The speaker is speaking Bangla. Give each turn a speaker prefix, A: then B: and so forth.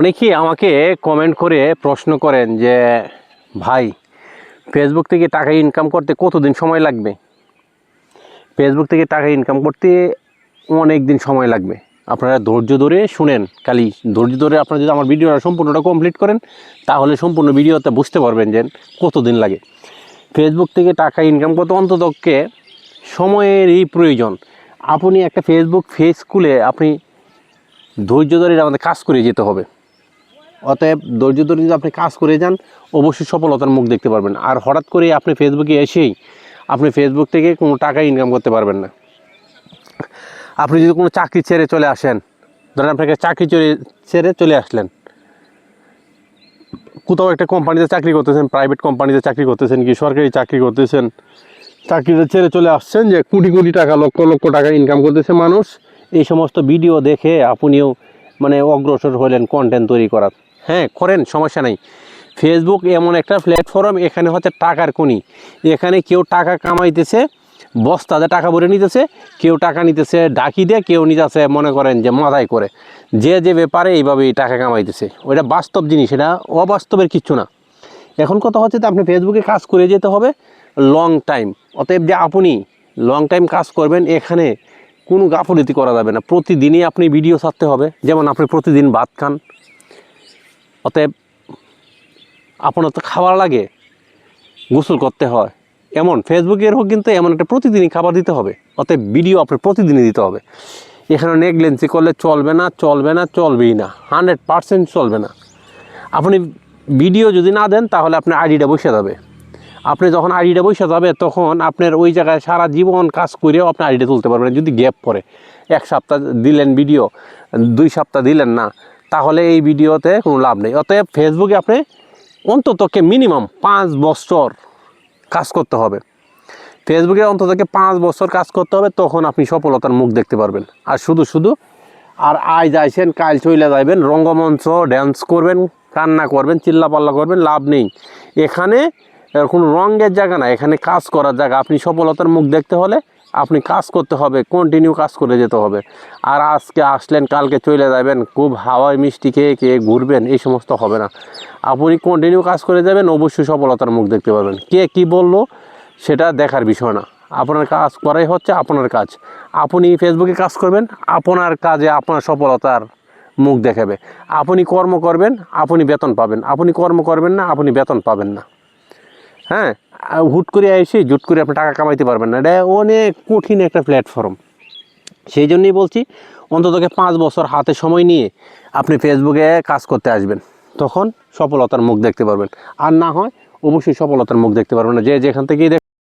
A: অনেকেই আমাকে কমেন্ট করে প্রশ্ন করেন যে ভাই, ফেসবুক থেকে টাকা ইনকাম করতে কতদিন সময় লাগবে? ফেসবুক থেকে টাকা ইনকাম করতে অনেক দিন সময় লাগবে। আপনারা ধৈর্য ধরে শুনেন, খালি ধৈর্য ধরে আপনারা যদি আমার ভিডিওটা সম্পূর্ণটা কমপ্লিট করেন তাহলে সম্পূর্ণ ভিডিওতে বুঝতে পারবেন যে কতদিন লাগে। ফেসবুক থেকে টাকা ইনকাম করতে অন্ততকে সময়েরই প্রয়োজন। আপনি একটা ফেসবুক পেজ খুলে আপনি ধৈর্য ধরে আমাদের কাজ করে যেতে হবে। অতএব ধৈর্য ধরে যদি আপনি কাজ করে যান অবশ্যই সফলতার মুখ দেখতে পারবেন। আর হঠাৎ করে আপনি ফেসবুকে এসেই আপনি ফেসবুক থেকে কোনো টাকা ইনকাম করতে পারবেন না। আপনি যদি কোনো চাকরি ছেড়ে চলে আসেন, ধরেন আপনাকে চাকরি ছেড়ে চলে আসলেন, কোথাও একটা কোম্পানিতে চাকরি করতেছেন, প্রাইভেট কোম্পানিতে চাকরি করতেছেন কি সরকারি চাকরি করতেছেন, চাকরিতে ছেড়ে চলে আসছেন যে কোটি কোটি টাকা লক্ষ লক্ষ টাকা ইনকাম করতেছে মানুষ, এই সমস্ত ভিডিও দেখে আপনিও অগ্রসর হলেন কন্টেন্ট তৈরি করার। হ্যাঁ, করেন, সমস্যা নেই। ফেসবুক এমন একটা প্ল্যাটফর্ম, এখানে হচ্ছে টাকার খনি। এখানে কেউ টাকা কামাইতেছে বস্তাতে টাকা ভরে নিতেছে, কেউ টাকা নিতেছে ডাকি দিয়ে, কেউ নিতেছে মনে করেন যে মাথায় করে। যে ব্যাপারে এইভাবেই টাকা কামাইতেছে, ওইটা বাস্তব জিনিস, এটা অবাস্তবের কিচ্ছু না। এখন কথা হচ্ছে যে আপনি ফেসবুকে কাজ করে যেতে হবে লং টাইম। অতএব যে আপনি লং টাইম কাজ করবেন, এখানে কোনো গাফিলতি করা যাবে না। প্রতিদিনই আপনি ভিডিও ছাড়তে হবে, যেমন আপনি প্রতিদিন ভাত খান। অতএব আপনার তো খাবার লাগে, গোসল করতে হয়, এমন ফেসবুকেরও কিন্তু এমন একটা প্রতিদিনই খাবার দিতে হবে। অতএব ভিডিও আপনার প্রতিদিনই দিতে হবে। এখানে নেগলেন্সি করলে চলবে না, চলবে না, চলবেই না, 100% চলবে না। আপনি ভিডিও যদি না দেন তাহলে আপনার আইডিটা বসে যাবে। আপনি যখন আইডিটা বসে যাবে তখন আপনার ওই জায়গায় সারা জীবন কাজ করেও আপনি আইডিটা তুলতে পারবেন। যদি গ্যাপ পড়ে, 1 সপ্তাহ দিলেন ভিডিও, 2 সপ্তাহ দিলেন না, তাহলে এই ভিডিওতে কোনো লাভ নেই। অতএব ফেসবুকে আপনি অন্ততকে মিনিমাম 5 বছর কাজ করতে হবে। ফেসবুকে অন্ততকে 5 বছর কাজ করতে হবে, তখন আপনি সফলতার মুখ দেখতে পারবেন। আর শুধু আর আজ আইসেন কাল চলে যাবেন, রঙ্গমঞ্চ ড্যান্স করবেন, কান্না করবেন, চিল্লাপাল্লা করবেন, লাভ নেই। এখানে কোনো রঙের জায়গা না, এখানে কাজ করার জায়গা। আপনি সফলতার মুখ দেখতে হলে আপনি কাজ করতে হবে, কন্টিনিউ কাজ করে যেতে হবে। আর আজকে আসলেন কালকে চলে যাবেন, খুব হাওয়ায় মিষ্টি খেয়ে ঘুরবেন, এই সমস্ত হবে না। আপনি কন্টিনিউ কাজ করে যাবেন, অবশ্যই সফলতার মুখ দেখতে পারবেন। কে কী বললো সেটা দেখার বিষয় না, আপনার কাজ করাই হচ্ছে আপনার কাজ। আপনি ফেসবুকে কাজ করবেন, আপনার কাজে আপনার সফলতার মুখ দেখাবে। আপনি কর্ম করবেন, আপনি বেতন পাবেন। আপনি কর্ম করবেন না, আপনি বেতন পাবেন না। হ্যাঁ, হুট করে এসে জুট করে আপনি টাকা কামাইতে পারবেন না। এটা অনেক কঠিন একটা প্ল্যাটফর্ম। সেই জন্যই বলছি অন্ততকে 5 বছর হাতে সময় নিয়ে আপনি ফেসবুকে কাজ করতে আসবেন, তখন সফলতার মুখ দেখতে পারবেন। আর না হয় অবশ্যই সফলতার মুখ দেখতে পারবেন না। যেখান থেকেই